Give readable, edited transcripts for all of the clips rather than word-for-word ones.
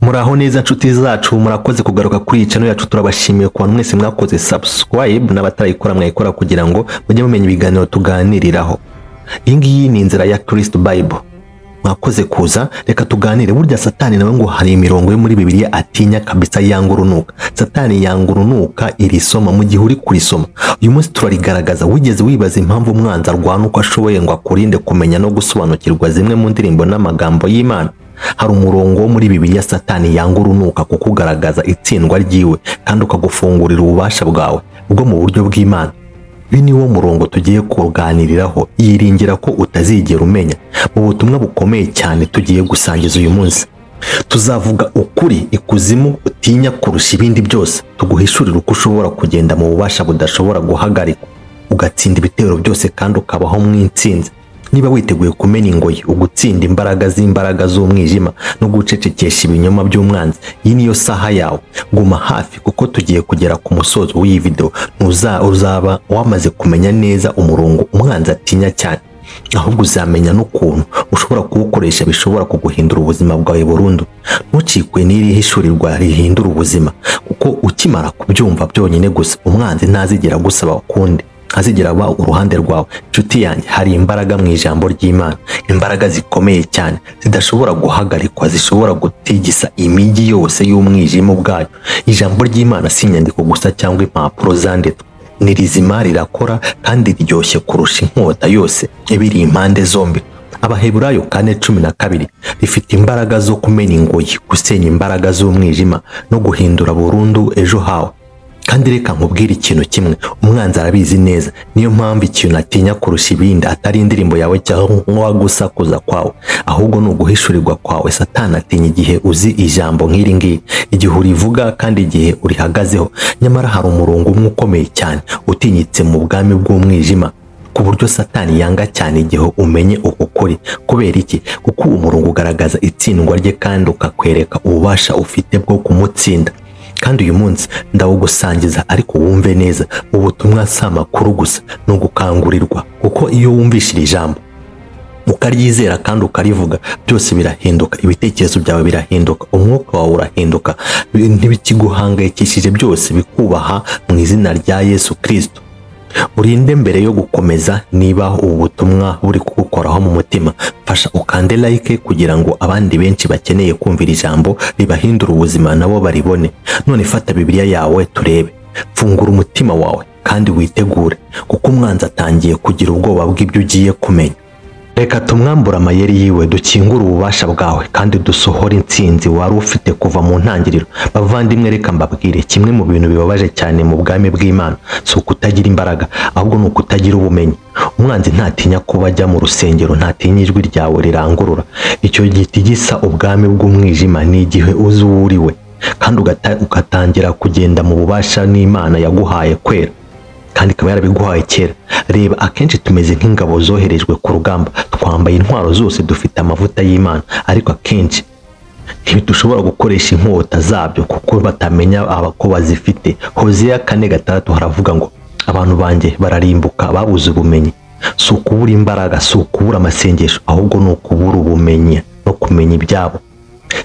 Muraho neza nshuti zacu, murakoze kugaruka kuri iyi channel yacu. Turabashimiye ku bantu mwese mwakoze subscribe n'abatarayikora mwayikora kugira ngo mujye mumenya ibiganiro tuganiriraho. Iyi ngiyi ni inzira ya Kristo Bible. Mwakoze kuza, reka tuganire. Burya Satani nawe ngo hari imirongo yo muri Bibiliya atinya kabisa, yangurunuka. Satani yangurunuka iri soma mu gihe uri kurisoma. Uyu munsi turarigaragaza. Wigeze wibaza impamvu umwanzi arwana uko ashoboye ngo akurinde kumenya no gusobanukirwa zimwe mu ndirimbo n'amagambo y'Imana? Hari umurongo wo muri Bibiliya Satani yangurunuka kukugaragaza itsindwa ryiwe kandi ukagufungurira ububasha bwawe bwo mu buryo bw'Imana. Uyu ni wo murongo tugiye kuganiriraho, yiringira ko utazigera umenya. Mu butumwa bukomeye cyane tugiye gusangiza uyu munsi, tuzavuga ukuri ikuzimu utinya kurusha ibindi byose. Tuguhishurira uko ushobora kugenda mu bubasha budashobora guhagarikwa, ugatsinda ibitero byose kandi ukabaho mu intsinzi. Niba witeguye kumenya ingoyi, ugutsinda imbaraga z'umwijima no gucecekesha ibinyoma by'umwanzi, iyi niyo saha yawe. Guma hafi kuko tugiye kugera ku musozo w'iyi video. Uzaba wamaze kumenya neza umurongo umwanzi atinya cyane, ahubwo uzamenya n'ukuntu ushobora kuwukoresha bishobora kuguhindura ubuzima bwawe burundu. Ntucikwe n'iri hishurirwa rihindura ubuzima, kuko ukimara kubyumva byonyine gusa umwanzi ntazigera gusaba ukundi, azigera ba uruhande rwawe. Nshuti yanjye, hari imbaraga mu ijambo ry'Imana, imbaraga zikomeye cyane zidashobora guhagarikwa, zishobora gutigisa imijyi yose y'umwijima ubwayo. Ijambo ry'Imana si inyandiko gusa cyangwa impapuro zanditswe, ni rizima, rirakora kandi riryoshye kurusha inkota yose ibiri impande zombi. Abaheburayo 4:12 rifite imbaraga zo kumena ingoyi, gusenya imbaraga z'umwijima no guhindura burundu ejo hawe. Kandi reka nkubwire ikintu kimwe, umwanzi arabizi neza. Niyo mpamvu ikintu atinya kurusha ibindi atari indirimbo yawe cyangwa gusakuza kwawe, ahubwo ni uguhishurirwa kwawe. Satani atinya igihe uzi ijambo nk'iri ngiri, igihe urivuga kandi igihe urihagazeho. Nyamara hari umurongo umwe ukomeye cyane utinyitse mu bwami bw'umwijima, ku buryo Satani yanga cyane igihe umenye uko kuri. Kubera iki? Kuko umurongo ugaragaza itsindwa rye kandi ukakwereka ububasha ufite bwo kumutsinda. Kandi uyu munsi ndawugusangiza, ariko wumve neza, ubutumwa si amakuru gusa, no gukangurirwa. Kuko iyo wumvishije ijambo ukaryizera kandi ukarivuga, byose birahinduka. Ibitekerezo byawe birahinduka, umwuka wawe urahinduka, ntibikiguhangayikishije, byose bikubaha mu izina rya Yesu Kristo. Urinde mbere yo gukomeza, niba ubu butumwa buri kugukoraho mu mutima, fasha ukande like kugira ngo abandi benshi bakeneye kumvira ijambo ribahindura ubuzima nabo baribone. None fata Bibiliya yawe turebe, fungura umutima wawe kandi witegure, kuko umwanzi atangiye kugira ubwoba bw'ibyo ugiye kumenya. Reka tumwambura amayeri yiwe, dukingura ububasha bwawe kandi dusohora intsinzi wari ufite kuva mu ntangiriro. Bavandimwe, reka mbabwire, kimwe mu bintu bibabaje cyane mu bwami bw'Imana si ukutagira imbaraga, ahubwo ni ukutagira ubumenyi. Umwanzi ntatinya kuba ajya mu rusengero, ntatinya ijwi ryawe rirangurura. Icyo giti gisa ubwami bw'umwijima ni igihe uzi uwo uriwe kandi ugatangira kugenda mu bubasha n'Imana yaguhaye kwera, kandi ikaba yarabiguhaye kera. Reba, akenshi tumeze nk'ingabo zoherejwe ku rugamba, twambaye intwaro zose, dufite amavuta y'Imana, ariko akenshi ntidushobora gukoresha inkota zabyo kuko batamenya ko bazifite. Hosea 4:6 haravuga ngo abantu banjye bararimbuka babuze ubumenyi. Si ukubura imbaraga, si ukubura amasengesho, ahubwo ni ukubura ubumenyi no kumenya ibyabo.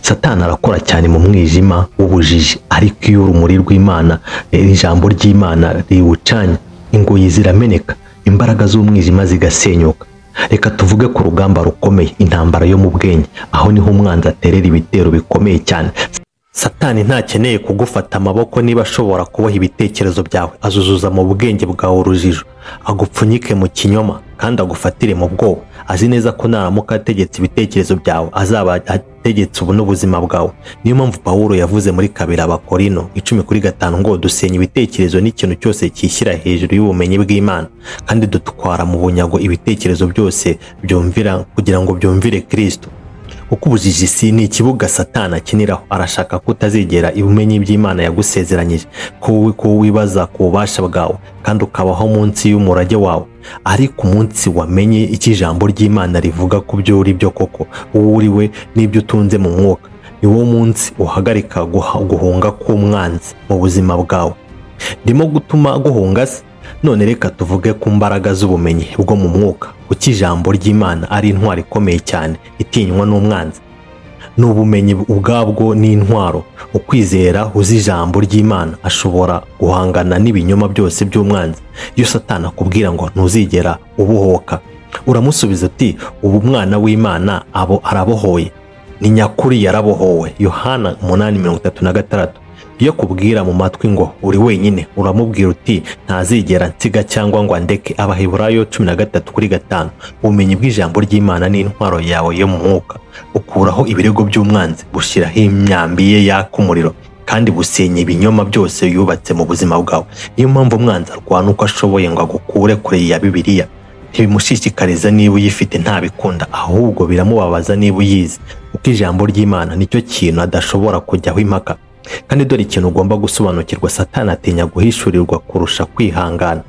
Satani arakora cyane mu mwijima w'ubujiji, ariko iyo urumuri rw'Imana, ijambo ry'Imana riwucanya, ingoyi zirameneka, imbaraga z'umwijima zigasenyuka. Reka tuvuge ku rugamba rukomeye, intambara yo mu bwenge. Aho niho umwanzi aterera ibitero bikomeye cyane. Satani ntakeneye kugufata amaboko niba ashobora kuboha ibitekerezo byawe. Azuzuza mu bwenge bwawe urujijo, agupfunyike mu kinyoma kandi agufatire mu bwoba. Azi neza ko naramuka ategetse ibitekerezo byawe, azaba ategetse ubu n'ubuzima bwawe. Niyo mpamvu Pawulo yavuze muri 2 Abakorino 10:5 ngo dusenya ibitekerezo n'ikintu cyose cyishyira hejuru y'ubumenyi bw'Imana, kandi dutwara mu bunyago ibitekerezo byose byumvira kugira ngo byumvire Kristo. Kuko ubujiji si ni ikibuga Satani akiniraho. Arashaka kutazigera ubumenyi by'Imana yagusezeranyije, ko wibaza ku bubasha bwawe kandi ukabaho munsi y'umurage wawe. Ariko umunsi wamenye iki ijambo ry'Imana rivuga ku byo uri byo koko, uwo uriwe n'ibyo utunze mu mwuka, ni wo munsi uhagarika guhunga k'umwanzi mu buzima bwawe. Ndimo gutuma guhunga se? None reka tuvuge ku mbaraga z'ubumenyi bwo mu mwuka, kuko ijambo ry'Imana ari intwari ikomeye cyane itinywa n'umwanzi. n'ubumenyi ubwabwo n'intwaro. Ukwizera uzi ijambo ry'Imana ashobora guhangana n'ibinyoma byose by'umwanzi. Iyo Satani akubwira ngo ntuzigera ubohoka, uramusubiza uti ubu mwana w'Imana arabohoye, ni nyakuri yarabohowe. Yohana 8:36. Iyo akubwira mu matwi ngo uri wenyine, uramubwira uti ntazigera nsiga cyangwa ngo andeke. Abaheburayo 13:5. Ubumenyi bw'ijambo ry'Imana n'intwaro yawe yo mu mwuka ukuraho ibirego by'umwanzi, bushyiraho imyambi ye yaka umuriro, kandi busenya ibinyoma byose yubatse mu buzima bwawe. Niyo mpamvu umwanzi arwana uko ashoboye ngo agukure kure ya Bibiliya. Ntibimushishikariza niba uyifite ntabikunda, ahubwo biramubabaza niba uyizi, kuko ijambo ry'Imana nicyo kintu adashobora kujyaho impaka. Kandi dore ikintu ugomba gusobanukirwa: Satani atinya guhishurirwa kurusha kwihangana.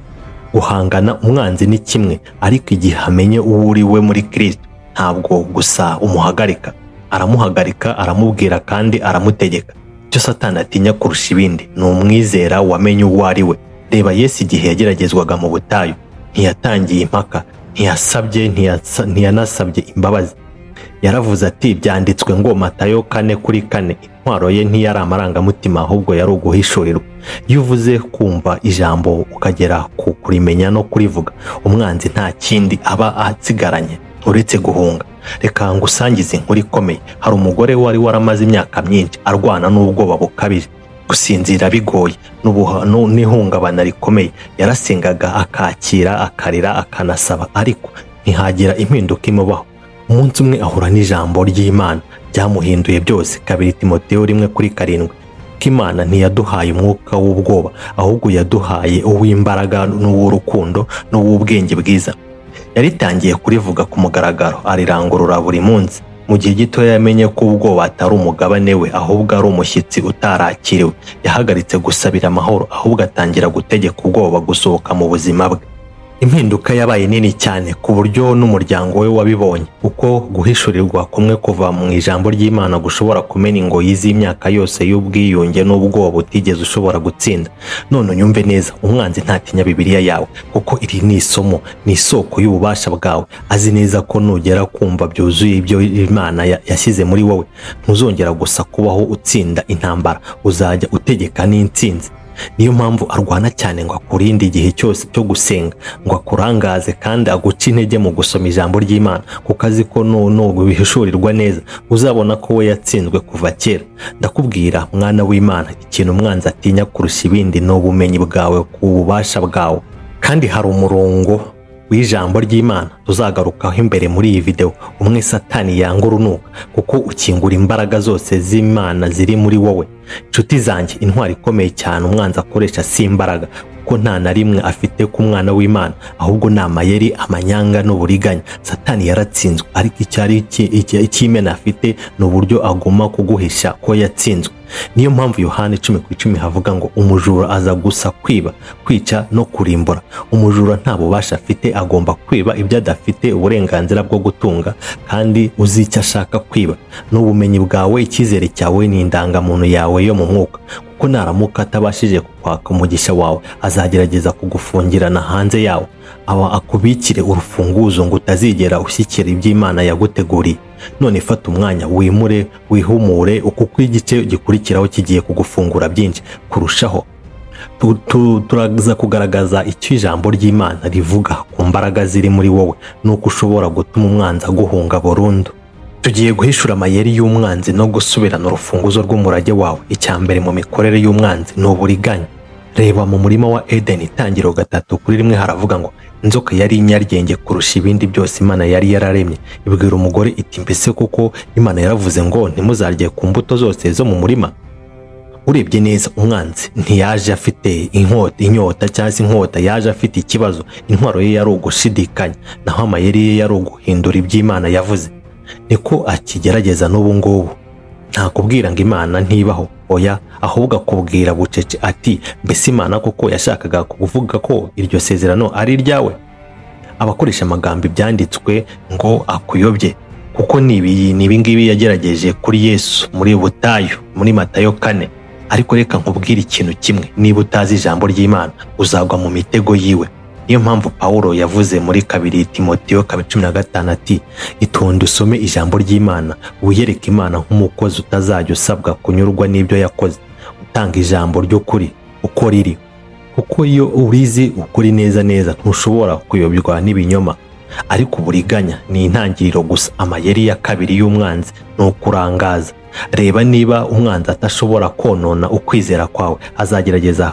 Guhangana umwanzi ni kimwe, ariko igihe amenye uwo uri we muri Kristo, ntabwo gusa umuhagarika, aramuhagarika, aramubwira kandi aramutegeka. Icyo Satani atinya kurusha ibindi ni umwizera wamenye uwo ari we. Reba Yesu igihe yageragezwaga mu butayu, ntiyatangiye impaka, ntiyanasabye imbabazi. Yaravuze ati byanditswe ngo, Matayo 4:4. Intwaro ye ntiyari amarangamutima, ahubwo yari uguhishurirwa. Iyo uvuze kumva ijambo ukagera ku kurimenya no kurivuga, umwanzi nta kindi aba asigaranye uretse guhunga. Reka ngusangize inkuru ikomeye. Hari umugore wari waramaze imyaka myinshi arwana n'ubwoba bukabije, gusinzira bigoye, n'ihungabana rikomeye. Yarasengaga, akakira, akarira, akanasaba, ariko ntihagira impinduka imubaho. Umunsi umwe ahura n'ijambo ry'Imana byamuhinduye byose. 2 Timoteyo 1:7. Ko Imana ntiyaduhaye umwuka w'ubwoba, ahubwo yaduhaye uw'imbaraga n'uw'urukundo n'uw'ubwenge bwiza. Yaritangiye kurivuga ku mugaragaro, arirangurura buri munsi. Mu gihe gito yamenye ko ubwoba atari umugabane we, ahubwo ari umushyitsi utarakiriwe. Yahagaritse gusabira amahoro, ahubwo atangira gutegeka ubwoba gusohoka mu buzima bwe. Impinduka yabaye nini cyane ku buryo n'umuryango we wabibonye. Uko guhishurirwa kumwe kuva mu ijambo ry'Imana gushobora kumena ingoyi z'imyaka yose y'ubwiyunge n'ubwoba utigeze ushobora gutsinda. None unyumve neza, umwanzi ntatinya Bibiliya yawe, kuko iri ni isomo, ni isoko y'ububasha bwawe. Azi neza ko nugera kumva byuzuye ibyo Imana yashyize muri wowe, ntuzongera gusa kubaho utsinda intambara, uzajya utegeka n'intsinzi. Niyo mpamvu arwana cyane ngo akurinde igihe cyose cyo gusenga, ngo akurangaze kandi aguce intege mu gusoma ijambo ry'Imana, kuko azi ko nubihishurirwa neza uzabona ko we yatsinzwe kuva kera. Ndakubwira mwana w'Imana, ikintu umwanzi atinya kurusha ibindi ni ubumenyi bwawe ku bubasha bwawe. Kandi hari umurongo w'ijambo ry'Imana tuzagarukaho imbere muri iyi video. Umwe Satani yanga urunuka, kuko ukingura imbaraga zose z'Imana ziri muri wowe. Nshuti zanjye, intwari ikomeye cyane umwanzi akoresha si imbaraga, kuko nta na rimwe afite ku mwana w'Imana, ahubwo ni amayeri, amanyanga n'uburiganya. Satani yaratsinzwe, ariko icy'Imana afite ni uburyo agomba kuguhisha ko yatsinzwe. Niyo mpamvu Yohana 10:10 havuga ngo umujura aza gusa kwiba, kwica no kurimbura. Umujura nta bubasha afite, agomba kwiba ibyo adafite uburenganzira bwo gutunga, kandi uzi icyo ashaka kwiba. N'ubumenyi bwawe, icyizere cyawe n'indangamuntu yawe yo mu mwuka, kuko naramuka atabashije kukwaka umugisha wawe, azagerageza kugufungirana hanze yawo, aba akubikire urufunguzo ngo utazigera ushyikira iby'Imana yaguteguriye. None fata umwanya, wimure, wihumure, kuko igice gikurikiraho kigiye kugufungura byinshi kurushaho. Turaza kugaragaza icyo ijambo ry'Imana rivuga ku mbaraga ziri muri wowe, nuko ushobora gutuma umwanzi aguhunga burundu. Tugiye guhishura amayeri y'umwanzi no gusubirana urufunguzo rw'umurage wawe. Icyambere mu mikorere y'umwanzi ni uburiganya. Reba mu murima wa Eden, Itangiriro 3:1 haravuga ngo, inzoka yari inyaryenge kurusha ibindi byose Imana yari yararemye. Ibwira umugore iti, mbese kuko Imana yaravuze ngo ntimuzarye ku mbuto zose zo mu murima? Urebye neza, umwanzi ntiyaje afite inyota cyangwa inkota, yaje afite ikibazo. Intwaro ye yari ugushidikanya, naho amayeri ye yari uguhindura iby'Imana yavuze. Niko akigerageza n'ubu ngubu. Nta kubwira ngo Imana ntibaho, oya, ahubwo akubwira bucece ati, mbese Imana koko yashakaga kuvuga ko iryo sezerano ari ryawe? Abakoresha amagambo ibyanditswe ngo akuyobye, kuko nibi ngibi yagerageje kuri Yesu muri butayu, muri Matayo 4. Ariko reka nkubwire ikintu kimwe, niba utazi ijambo ry'Imana uzagwa mu mitego yiwe. Niyo mpamvu Pawulo yavuze muri 2 Timoteyo 2:15 ati itonde usome ijambo ry'Imana wiyereke Imana nk'umukozi utazajya usabwa kunyurwa n'ibyo yakoze, utanga ijambo ry'ukuri uko riri, kuko iyo urizi ukuri neza ntushobora kuyobywa n'ibinyoma, ariko uburiganya ni intangiriro gusa. Amayeri ya kabiri y'umwanzi ni ukurangaza. Reba niba umwanzi atashobora konona ukwizera kwawe, azagerageza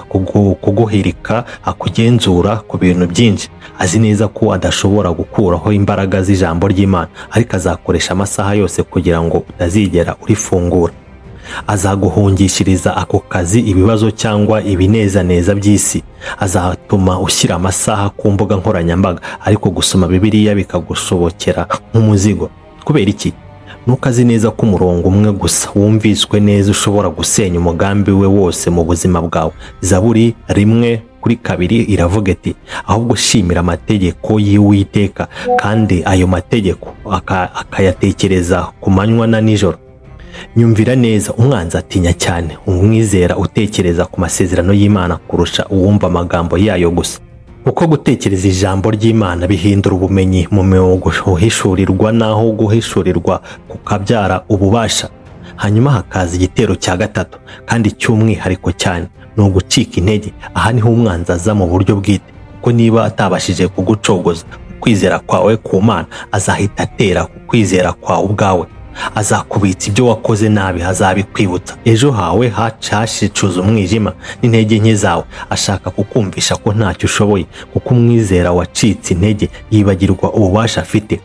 kuguhirika, akugenzura ku bintu byinshi. Azi neza ko adashobora gukuraho imbaraga z'ijambo ry'Imana, ariko azakoresha amasaha yose kugira ngo utazigera urifungura. Azaguhungishiriza ako kazi ibibazo cyangwa ibinezaneza by'isi. Azatuma ushyira amasaha ku mbuga nkoranyambaga, ariko gusoma Bibiliya bikagushobokera nk'umuzigo. Kubera iki? Nuko azi neza ko umurongo umwe gusa wumviswe neza ushobora gusenya umugambi we wose mu buzima bwawe. Zaburi 1:2 iravuga iti ahubwo shimira amategeko y'Uwiteka, kandi ayo mategeko akayatekereza ku manywa na nijoro. Nyumvira neza, umwanzi atinya cyane umwizera utekereza ku masezerano y'Imana kurusha uwumva amagambo yayo gusa. Uko gutekereza ijambo ry'Imana bihindura ubumenyi mu guhishurirwa, naho guhishurirwa kukabyara ububasha. Hanyuma hakaza igitero cya gatatu kandi cy'umwihariko cyane, ni ugucika intege. Aha niho umwanzi aza mu buryo bwite, kuko niba atabashije kugucogoza ukwizera kwawe ku Mana, azahita atera ku kwizera kwawe ubwawe. Azakubitsa ibyo wakoze nabi, azabikwibutsa ejo hawe hashicuza umwijima n'intege nke zawe. Ashaka kukumvisha ko ntacyo ushoboye, kuko umwizera wacitse intege yibagirwa ububasha afite.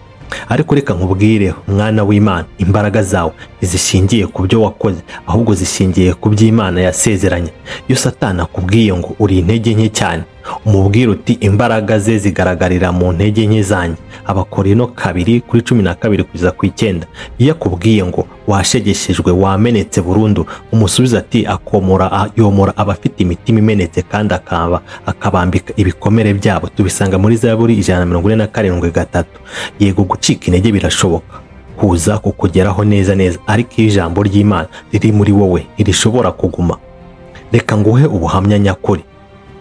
Ariko reka nkubwire mwana w'Imana, imbaraga zawe ntizishingiye ku byo wakoze, ahubwo zishingiye ku by'Imana yasezeranye. Iyo Satani akubwiye ngo uri intege nke cyane, umubwire uti imbaraga ze zigaragarira mu ntege nke zanjye. Abakorino 2:12-9. Iyo akubwiye ngo washegeshejwe, wamenetse burundu, umusubiza ati yomora abafite imitima imenetse kandi akabambika ibikomere byabo. Tubisanga muri Zaburi 147:3. Yego, gucika intege birashoboka kuza kukugeraho neza, ariko iyo ijambo ry'Imana riri muri wowe ntirishobora kuguma. Reka nguhe ubuhamya nyakuri.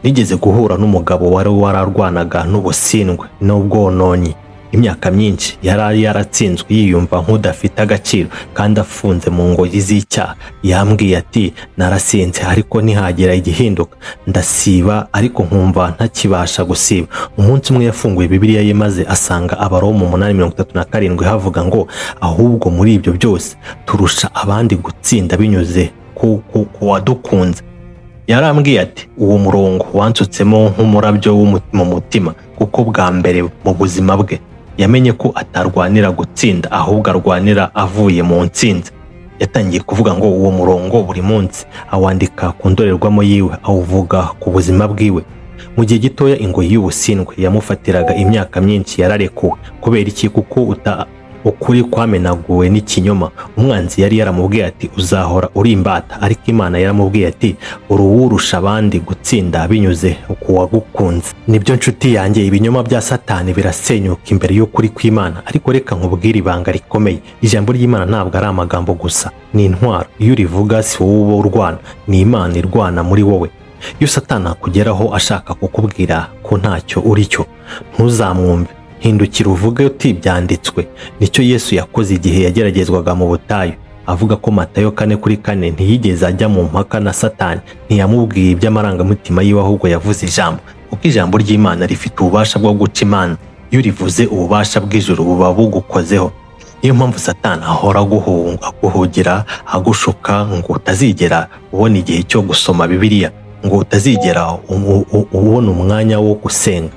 Nigeze guhura n'umugabo wari wararwanaga n'ubusindwe n'ubwononyi imyaka myinshi. Yari yaratsinzwe, yiyumva nk'udafite agaciro kandi afunze mu ngoyi z'icyaha. Yambwiye ati narasinze ariko ntihagera igihinduka, ndasiba ariko nkumva ntakibasha gusiba. Umunsi umwe yafunguye Bibiliya ye maze asanga Abaroma 8:37 havuga ngo ahubwo muri ibyo byose turusha abandi gutsinda binyuze ku wadukunze. Yarambwiye ati uwo murongo wansutsemo nk'umurabyo mu mutima, kuko bwa mbere mu buzima bwe yamenye ko atarwanira gutsinda, ahubwo arwanira avuye mu ntsinzi. Yatangiye kuvuga ngo uwo murongo buri munsi awandika ku ndorerwamo yiwe, awuvuga ku buzima bwiwe. Mu gihe gitoya ingoyi y'ubusindwe yamufatiraga imyaka myinshi yararekuwe. Kubera iki? Kuko ukuri kwamenaguwe n'ikinyoma. Umwanzi yari yaramubwiye ati uzahora uri imbata, ariko Imana yaramubwiye ati uruwurusha abandi gutsinda binyuze ku wagukunze. Nibyo nshuti yanjye, ibinyoma bya Satani birasenyuka imbere y'ukuri kw'Imana. Ariko reka nkubwire ibanga rikomeye, ijambo ry'Imana ntabwo ari amagambo gusa, ni intwaro. Iyo urivuga si wowe urwana, ni Imana irwana muri wowe. Iyo Satani akugeraho ashaka kukubwira ko ntacyo uri cyo, ntuzamwumve. Hindukira uvuge uti byanditswe. Nicyo Yesu yakoze igihe yageragezwaga mu butayu. Avuga ko Matayo 4:4 ntiyigeze ajya mu mpaka na Satani, ntiyamubwiye iby'amarangamutima yiwe, ahubwo yavuze ijambo. Kuko ijambo ry'Imana rifite ububasha bwo guca imanza. Iyo rivuze, ububasha bw'ijuru buba bugukozeho. Niyo mpamvu Satani ahora aguhugira, agushuka ngo utazigera ubona igihe cyo gusoma Bibiliya, ngo utazigera ubona umwanya wo gusenga.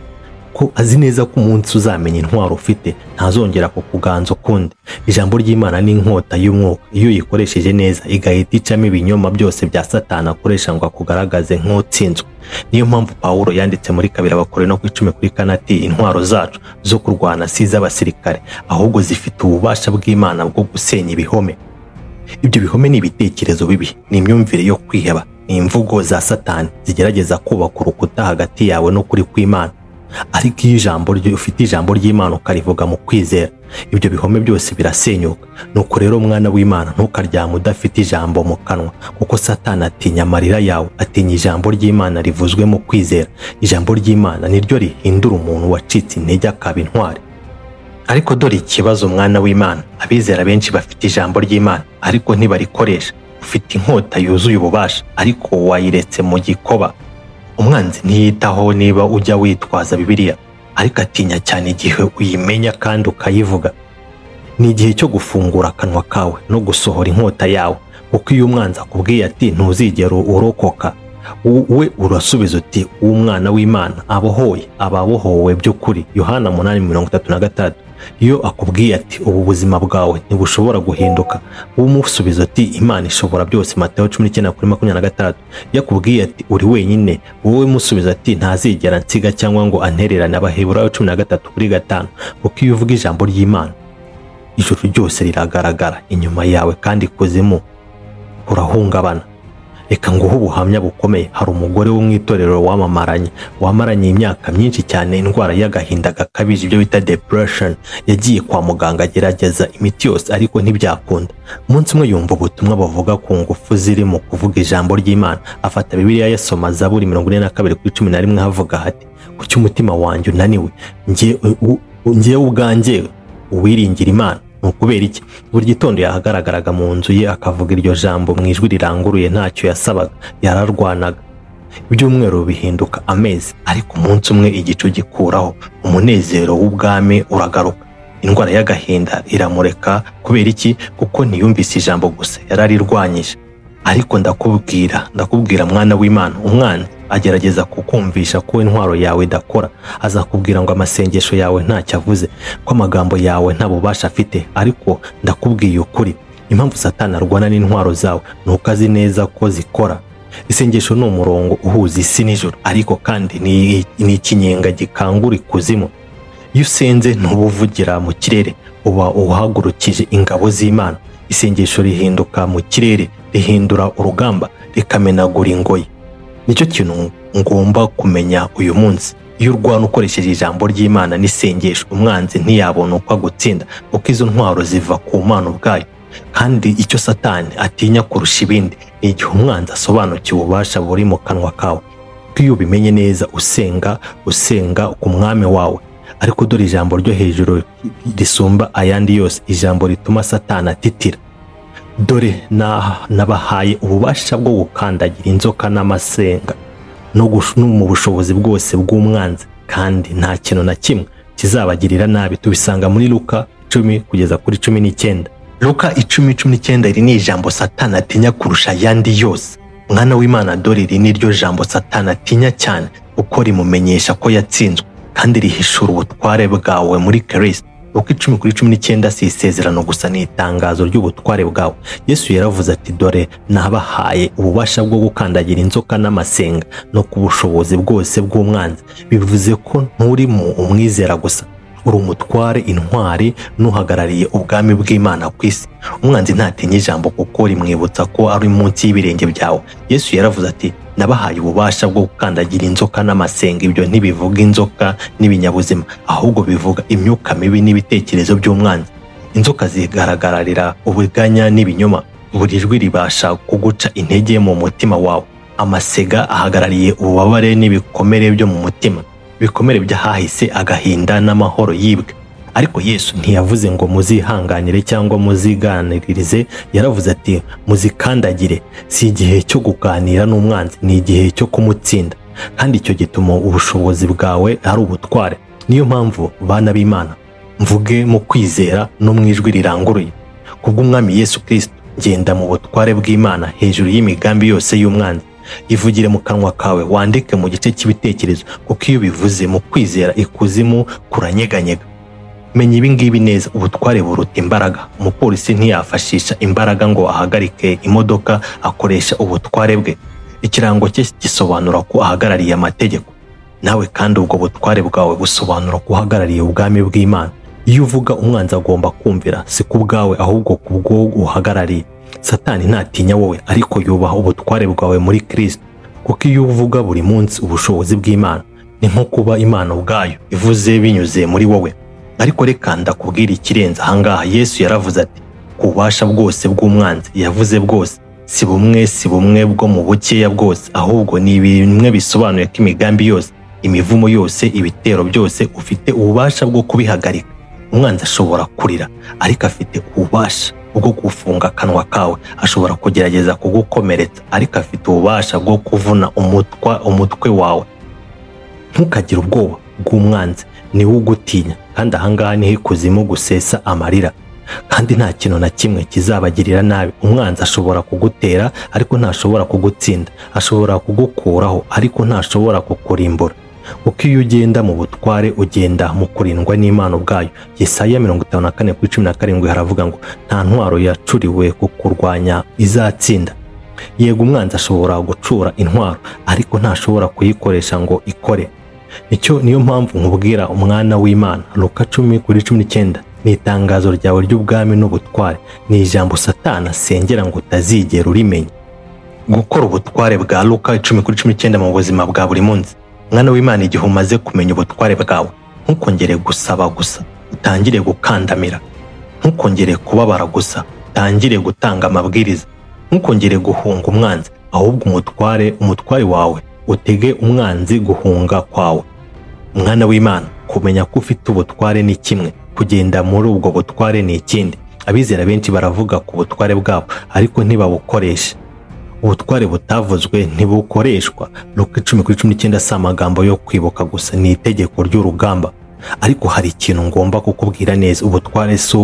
Ko azi neza ko umunsi uzamenya intwaro ufite ntazongera kukuganza ukundi. Ijambo ry'Imana ni inkota y'umwuka. Iyo uyikoresheje neza, igahita icamo ibinyoma byose bya Satani akoresha ngo akugaragaze nk'utsinzwe. Niyo mpamvu Pawulo yanditse muri 2 Abakorino 10:4 ati intwaro zacu zo kurwana si iz'abasirikare, ahubwo zifite ububasha bw'Imana bwo gusenya ibihome. Ibyo bihome ni ibitekerezo bibi, ni imyumvire yo kwiheba, ni imvugo za Satani zigerageza kubaka urukuta hagati yawe no kuri kw'Imana. ariko iyo ufite ijambo ry'Imana ukarivuga mu kwizera, ibyo bihome byose birasenyuka. Nuko rero mwana w'Imana, ntukaryama udafite ijambo mu kanwa, kuko Satani atinya amarira yawe, atinya ijambo ry'Imana rivuzwe mu kwizera. Ijambo ry'Imana niryo rihindura umuntu wacitse intege akaba intwari. Ariko dore ikibazo mwana w'Imana, abizera benshi bafite ijambo ry'Imana ariko ntibarikoresha. Ufite inkota yuzuye ububasha ariko wayiretse mu gikoba. Umwanzi ntiyitaho niba ujya witwaza Bibiliya, ariko atinya cyane igihe uyimenya kandi ukayivuga. Ni igihe cyo gufungura akanwa kawe no gusohora inkota yawe, kuko iyo umwanzi akubwiye ati ntuzigera urokoka, we urasubiza uti uw'umwana w'Imana abohoye ababohowe by'ukuri. Yohana 8:33. Iyo akubwiye ati ubu buzima bwawe ntibushobora guhinduka, umusubiza ati Imana ishobora byose. Matayo 19:26. Yakubwiye ati uri wenyine, wowe musubiza ati ntazigera nsiga cyangwa ngo antererane. Abaheburayo 13:5. Kuko iyo uvuga ijambo ry'Imana, ijuru ryose riragaragara inyuma yawe kandi ikuzimu kurahungabana. Reka nguhe ubuhamya bukomeye. Hari umugore wo mu itorero wamaranye imyaka myinshi cyane indwara y'agahinda gakabije, ibyo bita depression. Yagiye kwa muganga agerageza imiti yose ariko ntibyakunda. Umunsi umwe yumva ubutumwa bavuga ku ngufu ziri mu kuvuga ijambo ry'Imana. Afata Bibiliya yasoma Zaburi 42:11 havuga hati, kuki umutima wanjye unaniwe, njye ubwanjye uwiringira Imana. Nukubera iki? Buri gitondo yahagaragaraga mu nzu ye akavuga iryo jambo mu ijwi riranguruye, ntacyo yasabaga, yararwanaga. Ibyumweru bihinduka amezi, ariko umunsi umwe igicu gikuraho, umunezero w'ubwami uragaruka. Indwara y'agahinda iramureka. Kubera iki? Kuko ntiyumvise ijambo gusa, yararirwanyije. Ariko ndakubwira mwana w'Imana, umwana agerageza kukumvisha ko intwaro yawe idakora. Azakubwira ngo amasengesho yawe ntacyo avuze, ko amagambo yawe nta bubasha afite. Ariko ndakubwiye ukuri, impamvu Satani arwana n'intwaro zawe nuko azi neza ko zikora. Isengesho ni umurongo uhuza isi n'ijuru, ariko kandi ni ikinyenga gikangura ikuzimu. Iyo usenze ntubuvugira mu kirere, uba uhagurukije ingabo z'Imana. Isengesho rihinduka mu kirere, rihindura urugamba, rikamenagura ingoyi. Nicyo kintu ngomba kumenya uyu munsi. Iyo urwana ukoresheje ijambo ry'Imana n'isengesho, umwanzi ntiyabona uko agutsinda, kuko izo ntwaro ziva ku Mana ubwayo. Kandi icyo Satani atinya kurusha ibindi ni igihe umwanzi asobanukiwe ububasha buri mu kanwa kawe. Iyo ubimenye neza, usenga ku mwami wawe. Ariko dore ijambo ryo hejuru risumba ayandi yose, ijambo rituma Satani atitira. Dore nabahaye ububasha bwo gukandagira inzoka n'amasenga no mu bushobozi bwose bw'umwanzi, kandi nta kintu na kimwe kizabagirira nabi. Tubisanga muri Luka 10:19. Luka 10:19. Iri ni ijambo Satani atinya kurusha ayandi yose. Mwana w'Imana, dore iri ni ryo jambo Satani atinya cyane, kuko rimumenyesha ko yatsinzwe kandi rihishura ubutware bwawe muri Kristo. Luka 10:19 si isezerano gusa, ni itangazo ry'ubutware bwawe. Yesu yaravuze ati, dore nabahaye ububasha bwo gukandagira inzoka n'amasenga no ku bushobozi bwose bw'umwanzi. Bivuze ko nturi mu umwizera gusa, uri umutware, intwari, n'uhagarariye ubwami bw'Imana ku isi. Umwanzi ntatinya ijambo kuko rimwibutsa ko ari munsi y'ibirenge byawe. Yesu yaravuze ati, nabahaye ububasha bwo gukandagira inzoka n'amasenga. Ibyo ntibivuga inzoka n'ibinyabuzima, ahubwo bivuga imyuka mibi n'ibitekerezo by'umwanzi. Inzoka zigaragarira uburiganya n'ibinyoma. Buri jwi ribasha kuguca intege mu mutima wawe. Amasega ahagarariye ububabare n'ibikomere byo mu mutima, ibikomere by'ahahise, agahinda n'amahoro yibwe. Ariko Yesu ntiyavuze ngo muzihanganire cyangwa muziganiririze, yaravuze ati muzikandagire. Si igihe cyo kuganira n'umwanzi, ni igihe cyo kumutsinda, kandi icyo gituma ubushobozi bwawe ari ubutware. Niyo mpamvu bana b'Imana, mvuge mu kwizera no mu ijwi riranguruye. Kubw'umwami Yesu Kristo, genda mu butware bw'Imana hejuru y'imigambi yose y'umwanzi. Ivugire mu kanwa kawe, wandike mu gice cy'ibitekerezo, kuko iyo bivuze mu kwizera, ikuzimu kuranyeganyega. Menya ibi ngibi neza, ubutware buruta imbaraga. Umupolisi ntiyafashisha imbaraga ngo ahagarike imodoka, akoresha ubutware bwe. Ikirango cye gisobanura ko ahagarariye amategeko. Nawe kandi ubwo butware bwawe busobanura ko uhagarariye ubwami bw'Imana. Iyo uvuga, umwanzi agomba kumvira, si ku bwawe ahubwo ku bwo uhagarariye. Satani ntatinya wowe, ariko yubaha ubutware bwawe muri Kristo. Kuko iyo uvuga buri munsi ubushobozi bw'Imana, ni nko kuba Imana ubwayo ivuze binyuze muri wowe. Ariko reka ndakubwira ikirenze ahangaha. Yesu yaravuze ati ku bubasha bwose bw'umwanzi. Yavuze bwose, si bumwe bwo mu bukeya bwose, ahubwo ni bimwe bisobanuye ko imigambi yose, imivumo yose, ibitero byose ufite ububasha bwo kubihagarika. Umwanzi ashobora kurira, ariko afite ububasha bwo gufunga akanwa kawe. Ashobora kugerageza kugukomeretsa, ariko afite ububasha bwo kuvuna umutwe wawe. Ntukagire ubwoba bw'umwanzi, ni wo ugutinya, kandi ahangaha niho ikuzimu gusesa amarira, kandi nta kintu na kimwe kizabagirira nabi. Umwanzi ashobora kugutera, ariko ntashobora kugutsinda. Ashobora kugukuraho, ariko ntashobora kukurimbura, kuko iyo ugenda mu butware ugenda mu kurindwa n'Imana ubwayo. Yesaya 54:17 haravuga ngo nta ntwaro yacuriwe kukurwanya izatsinda. Yego, umwanzi ashobora gucura intwaro, ariko ntashobora kuyikoresha ngo ikore. Niyo mpamvu nkubwira umwana w'Imana. Luka 10:19 ni itangazo ryawe ry'ubwami n'ubutware. Ni ijambo Satani asengera ngo utazigera urimenya. Gukora ubutware bwa Luka 10:19 mu buzima bwa buri munsi. Mwana w'Imana, igihe umaze kumenya ubutware bwawe, ntukongere gusaba gusa, utangire gukandamira. Ntukongere kubabara gusa, utangire gutanga amabwiriza. Ntukongere guhunga umwanzi, ahubwo umutware wawe utege umwanzi guhunga kwawe. Mwana w'Imana, kumenya ko ufite ubutware ni kimwe, kugenda muri ubwo butware ni ikindi. Abizera benshi baravuga ku butware bwabo, ariko ntibabukoresha. Ubutware butavuzwe ntibukoreshwa. Luka 10:19 si amagambo yo kwibuka gusa, ni itegeko ry'urugamba. Ariko hari ikintu ngomba kukubwira neza. Ubutware si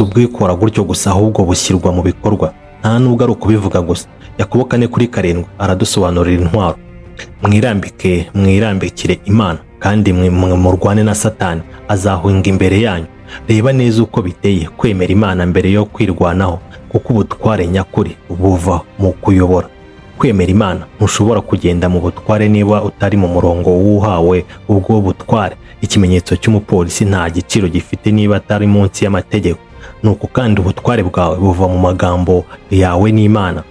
ubwikora gutyo gusa, ahubwo bushyirwa mu bikorwa. Nta nubwo ari ukubivuga gusa. Yakobo 4:7 aradusobanurira intwaro. Mwirambikire Imana, kandi murwane na Satani, azahunga imbere yanyu. Reba neza uko biteye kwemera Imana mbere yo kwirwanaho, kuko ubutware nyakuri buva mu kuyobora. Kwemera Imana. Ntushobora kugenda mu butware niba utari mu murongo wuhawe ubwo butware. Ikimenyetso cy'umupolisi nta giciro gifite niba atari munsi y'amategeko. Nuko kandi ubutware bwawe buva mu magambo yawe n'Imana.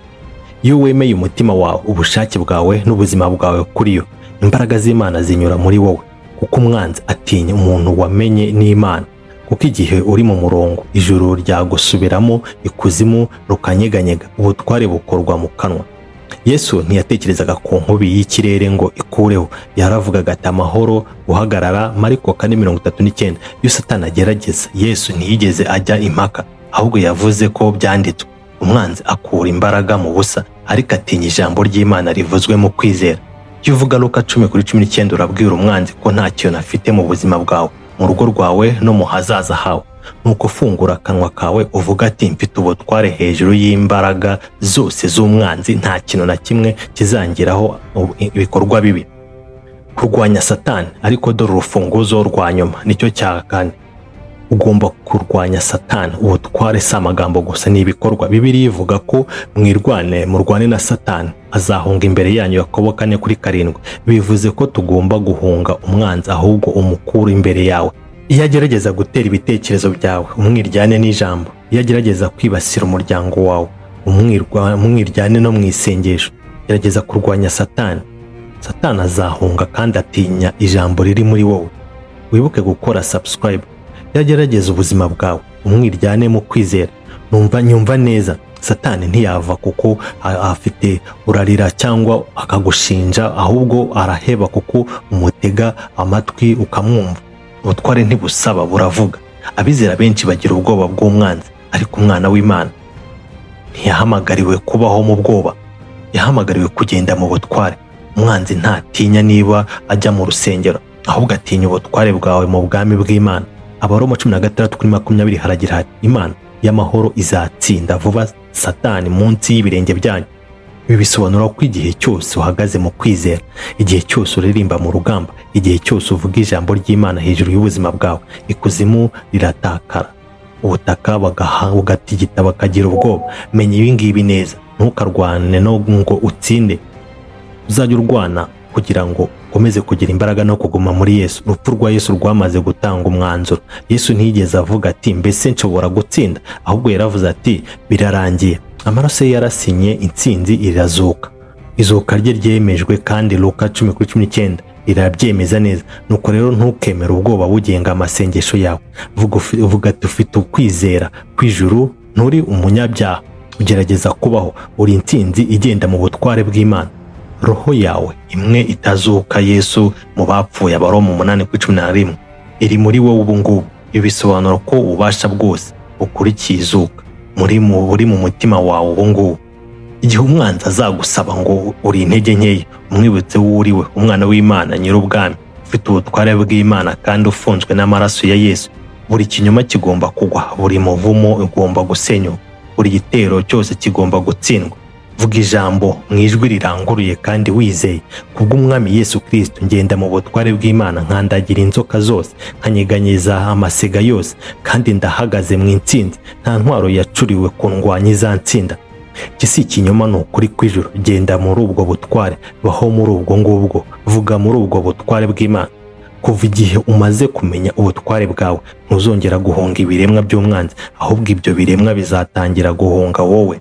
Iyo wemeye umutima wawe, ubushake bwawe n'ubuzima bwawe kuri yo, imbaraga z'Imana zinyura muri wowe, kuko umwanzi atinya umuntu wamenye n'Imana. Kuko igihe uri mu murongo, ijuru ryagusubiramo, ikuzimu rukanyeganyega. Ubutware bukorwa mu kanwa. Yesu ntiyatekerezaga ku nkubi y'ikirere ngo ikureho. Yaravugaga ati amahoro, guhagarara. Mariko 4:39. Iyo Satani agerageza, Yesu ntiyigeze ajya impaka, ahubwo yavuze ko byanditswe. Umwanzi akura imbaraga mu busa, ariko atinya ijambo ry'Imana rivuzwe mu kwizera. Iyo uvuga Luka 10:19 urabwira umwanzi ko nta kintu afite mu buzima bwawe, mu rugo rwawe no mu hazaza hawe. Nuko fungura akanwa kawe uvuga ati mfite ubutware hejuru y'imbaraga zose z'umwanzi. Nta kintu na kimwe kizangiraho ibikorwa bibi. Kurwanya Satani. Ariko dore urufunguzo rwa nyuma, nicyo cya kane. Ugomba kurwanya Satani. Ubutware si amagambo gusa, ni ibikorwa. Bibiliya ivuga ko murwane na Satani, azahunga imbere yanyu. Yakobo 4:7 bivuze ko tugomba guhunga umwanzi, ahubwo umukuru imbere yawe. Iyo agerageza gutera ibitekerezo byawe, umwiryane n'ijambo. Iyo agerageza kwibasira umuryango wawe, umwiryane no mu isengesho. Gerageza kurwanya Satani. Satani azahunga kandi atinya ijambo riri muri wowe. Wibuke gukora subscribe. Iyo agerageza ubuzima bwawe, umwiryane mu kwizera. Nyumva neza, Satani ntiyava kuko afite urarira cyangwa akagushinja, ahubwo araheba kuko umutega amatwi ukamwumva. Ubutware ntibusaba, buravuga. Abizera benshi bagira ubwoba bw'umwanzi, ariko umwana w'Imana ntiyahamagariwe kubaho mu bwoba, yahamagariwe kugenda mu butware. Umwanzi ntatinya niba ajya mu rusengero, ahubwo atinya ubutware bwawe mu bwami bw'Imana. Abaroma 16:20 haragira hati Imana y'amahoro izatsinda vuba Satani munsi y'ibirenge byanyu. Ibi bisobanura ko igihe cyose uhagaze mu kwizera, igihe cyose uririmba mu rugamba, igihe cyose uvuga ijambo ry'Imana hejuru y'ubuzima bwawe, ikuzimu riratakara, ubutaka bugatigita bakagira ubwoba. Menya ibi ngibi neza. Ntukarwane no ngo utsinde. Uzajya urwana kugira ngo ukomeze kugira imbaraga no kuguma muri Yesu. Urupfu rwa Yesu rwamaze gutanga umwanzuro. Yesu ntiyigeze avuga ati mbese nshobora gutsinda, ahubwo yaravuze ati birarangiye. Amaraso ye yarasinye, intsinzi irazuka. izuka rye ryemejwe kandi Luka 10:19 rirabyemeza neza. Nuko rero ntukemere ubwoba bugenga amasengesho yawe. Vuga ati ufite ukwizera kw'ijuru, nturi umunyabyaha, ugerageza kubaho, uri intsinzi igenda mu butware bw'Imana. Roho yawe imwe itazuka Yesu mu bapfuye, Abaroma 8:11, iri muri wowe ubu ngubu. Ibi bisobanura ko ububasha bwose ukurikiye izuka muri mu mutima wawe ubu ngubu. Igihe umwanzi azagusaba ngo uri intege nkeya, umwibutse w'uriwe, umwana w'Imana nyir'ubwami, ufite ubutware bw'Imana kandi ufunzwe n'amaraso ya Yesu. Buri kinyoma kigomba kugwa, buri muvumo ugomba gusenywa, buri gitero cyose kigomba gutsindwa. Vuga ijambo mu ijwi riranguruye kandi wizeye, kubw'umwami Yesu Kristo ngenda mu butware bw'Imana, nkandagira inzoka zose, nkanyeganyeza amasega yose, kandi ndahagaze mu intsinzi. Nta ntwaro yacuriwe kundwanya izantsinda. Iki si ikinyoma, ni ukuri kw'ijuru. Genda muri ubwo butware, baho muri ubwo ngubwo, vuga muri ubwo butware bw'Imana. Kuva igihe umaze kumenya ubutware bwawe, ntuzongera guhunga ibiremwa by'umwanzi, ahubwo ibyo biremwa bizatangira guhunga wowe.